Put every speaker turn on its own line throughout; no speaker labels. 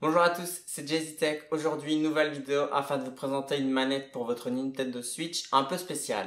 Bonjour à tous, c'est JayzyTech. Aujourd'hui, une nouvelle vidéo afin de vous présenter une manette pour votre Nintendo Switch un peu spéciale.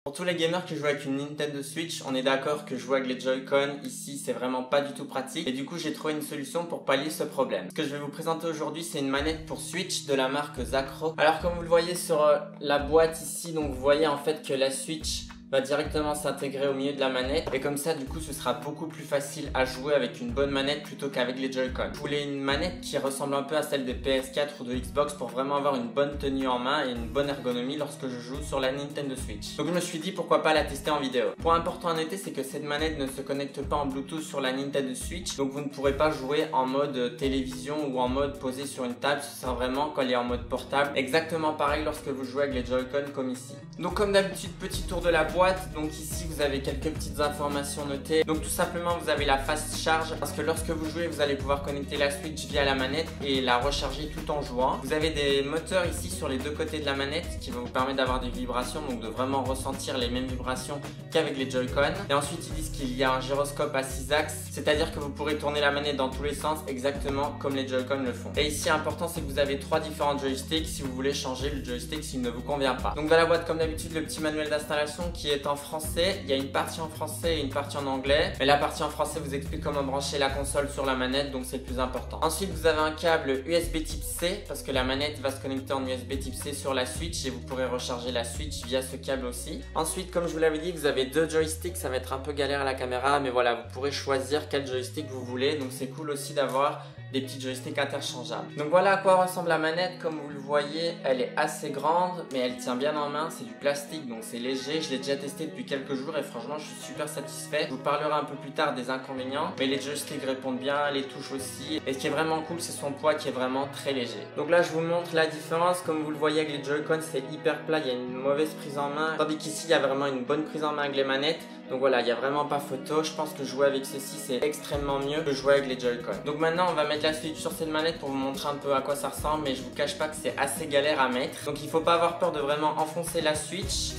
Pour tous les gamers qui jouent avec une Nintendo Switch, on est d'accord que jouer avec les Joy-Con ici c'est vraiment pas du tout pratique et du coup j'ai trouvé une solution pour pallier ce problème. Ce que je vais vous présenter aujourd'hui c'est une manette pour Switch de la marque Zacro. Alors comme vous le voyez sur la boîte ici, donc vous voyez en fait que la Switch va directement s'intégrer au milieu de la manette et comme ça du coup ce sera beaucoup plus facile à jouer avec une bonne manette plutôt qu'avec les Joy-Con. Je voulais une manette qui ressemble un peu à celle de PS4 ou de Xbox pour vraiment avoir une bonne tenue en main et une bonne ergonomie lorsque je joue sur la Nintendo Switch. Donc je me suis dit pourquoi pas la tester en vidéo. Point important à noter c'est que cette manette ne se connecte pas en Bluetooth sur la Nintendo Switch, donc vous ne pourrez pas jouer en mode télévision ou en mode posé sur une table, ce sera vraiment quand elle est en mode portable. Exactement pareil lorsque vous jouez avec les Joy-Con comme ici. Donc comme d'habitude, petit tour de la boîte. Donc ici vous avez quelques petites informations notées. Donc tout simplement vous avez la fast charge parce que lorsque vous jouez vous allez pouvoir connecter la Switch via la manette et la recharger tout en jouant. Vous avez des moteurs ici sur les deux côtés de la manette qui vont vous permettre d'avoir des vibrations, donc de vraiment ressentir les mêmes vibrations qu'avec les Joy-Con. Et ensuite ils disent qu'il y a un gyroscope à 6 axes, c'est-à-dire que vous pourrez tourner la manette dans tous les sens exactement comme les Joy-Con le font. Et ici important c'est que vous avez 3 différents joysticks si vous voulez changer le joystick s'il ne vous convient pas. Donc dans la boîte comme d'habitude le petit manuel d'installation qui est en français. Il y a une partie en français et une partie en anglais. Mais la partie en français vous explique comment brancher la console sur la manette, donc c'est le plus important. Ensuite vous avez un câble USB type C parce que la manette va se connecter en USB type C sur la Switch et vous pourrez recharger la Switch via ce câble aussi. Ensuite comme je vous l'avais dit vous avez 2 joysticks, ça va être un peu galère à la caméra mais voilà, vous pourrez choisir quel joystick vous voulez, donc c'est cool aussi d'avoir des petits joysticks interchangeables. Donc voilà à quoi ressemble la manette. Comme vous le voyez, elle est assez grande mais elle tient bien en main, c'est du plastique donc c'est léger. Je l'ai déjà testé depuis quelques jours et franchement je suis super satisfait. Je vous parlerai un peu plus tard des inconvénients, mais les joysticks répondent bien, les touches aussi, et ce qui est vraiment cool c'est son poids qui est vraiment très léger. Donc là je vous montre la différence. Comme vous le voyez avec les Joy-Con c'est hyper plat, il y a une mauvaise prise en main, tandis qu'ici il y a vraiment une bonne prise en main avec les manettes. Donc voilà, il n'y a vraiment pas photo. Je pense que jouer avec ceci c'est extrêmement mieux que jouer avec les Joy-Con. Donc maintenant on va mettre la Switch sur cette manette pour vous montrer un peu à quoi ça ressemble, mais je vous cache pas que c'est assez galère à mettre. Donc il faut pas avoir peur de vraiment enfoncer la Switch.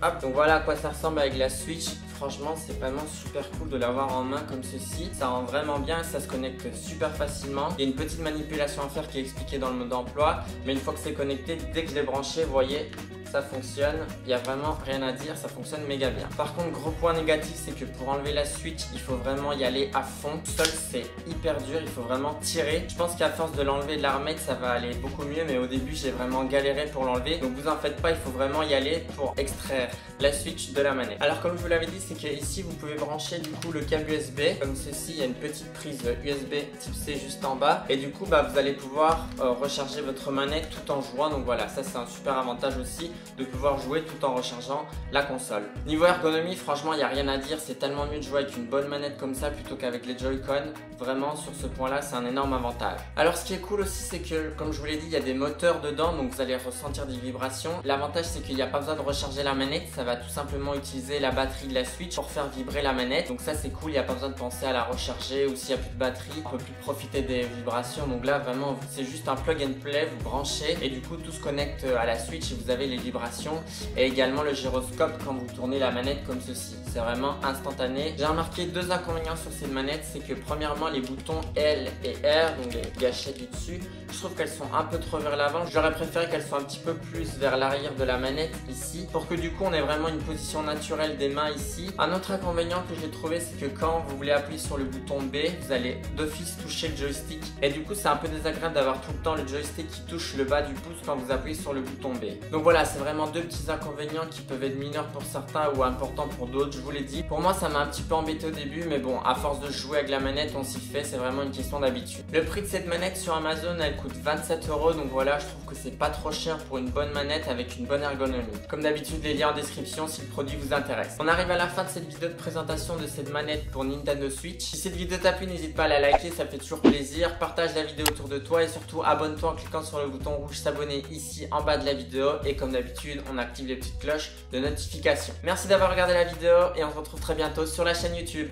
Hop, donc voilà à quoi ça ressemble avec la Switch. Franchement c'est vraiment super cool de l'avoir en main comme ceci. Ça rend vraiment bien, ça se connecte super facilement. Il y a une petite manipulation à faire qui est expliquée dans le mode d'emploi, mais une fois que c'est connecté, dès que je l'ai branché, vous voyez, ça fonctionne, il n'y a vraiment rien à dire, ça fonctionne méga bien. Par contre, gros point négatif, c'est que pour enlever la Switch, il faut vraiment y aller à fond. Seul, c'est hyper dur, il faut vraiment tirer. Je pense qu'à force de l'enlever et de la remettre, ça va aller beaucoup mieux, mais au début, j'ai vraiment galéré pour l'enlever. Donc vous en faites pas, il faut vraiment y aller pour extraire la Switch de la manette. Alors comme je vous l'avais dit, c'est que ici, vous pouvez brancher du coup le câble USB. Comme ceci, il y a une petite prise USB type C juste en bas. Et du coup, vous allez pouvoir recharger votre manette tout en jouant. Donc voilà, ça c'est un super avantage aussi, de pouvoir jouer tout en rechargeant la console. Niveau ergonomie, franchement il n'y a rien à dire, c'est tellement mieux de jouer avec une bonne manette comme ça plutôt qu'avec les Joy-Con. Vraiment sur ce point là c'est un énorme avantage. Alors ce qui est cool aussi c'est que comme je vous l'ai dit il y a des moteurs dedans, donc vous allez ressentir des vibrations. L'avantage c'est qu'il n'y a pas besoin de recharger la manette, ça va tout simplement utiliser la batterie de la Switch pour faire vibrer la manette. Donc ça c'est cool, il n'y a pas besoin de penser à la recharger, ou s'il n'y a plus de batterie on peut plus profiter des vibrations. Donc là vraiment c'est juste un plug and play, vous branchez et du coup tout se connecte à la Switch et vous avez les vibrations et également le gyroscope quand vous tournez la manette comme ceci. C'est vraiment instantané. J'ai remarqué 2 inconvénients sur cette manette, c'est que premièrement les boutons L et R, donc les gâchettes du dessus, je trouve qu'elles sont un peu trop vers l'avant. J'aurais préféré qu'elles soient un petit peu plus vers l'arrière de la manette ici, pour que du coup on ait vraiment une position naturelle des mains ici. Un autre inconvénient que j'ai trouvé, c'est que quand vous voulez appuyer sur le bouton B, vous allez d'office toucher le joystick et du coup c'est un peu désagréable d'avoir tout le temps le joystick qui touche le bas du pouce quand vous appuyez sur le bouton B. Donc voilà, c'est vraiment 2 petits inconvénients qui peuvent être mineurs pour certains ou importants pour d'autres, je vous l'ai dit. Pour moi ça m'a un petit peu embêté au début, mais bon, à force de jouer avec la manette on s'y fait, c'est vraiment une question d'habitude. Le prix de cette manette sur Amazon, elle coûte 27 €, donc voilà, je trouve que c'est pas trop cher pour une bonne manette avec une bonne ergonomie. Comme d'habitude, les liens en description si le produit vous intéresse. On arrive à la fin de cette vidéo de présentation de cette manette pour Nintendo Switch. Si cette vidéo t'a plu, n'hésite pas à la liker, ça fait toujours plaisir. Partage la vidéo autour de toi et surtout abonne-toi en cliquant sur le bouton rouge s'abonner ici en bas de la vidéo, et comme d'habitude on active les petites cloches de notification. Merci d'avoir regardé la vidéo et on se retrouve très bientôt sur la chaîne YouTube.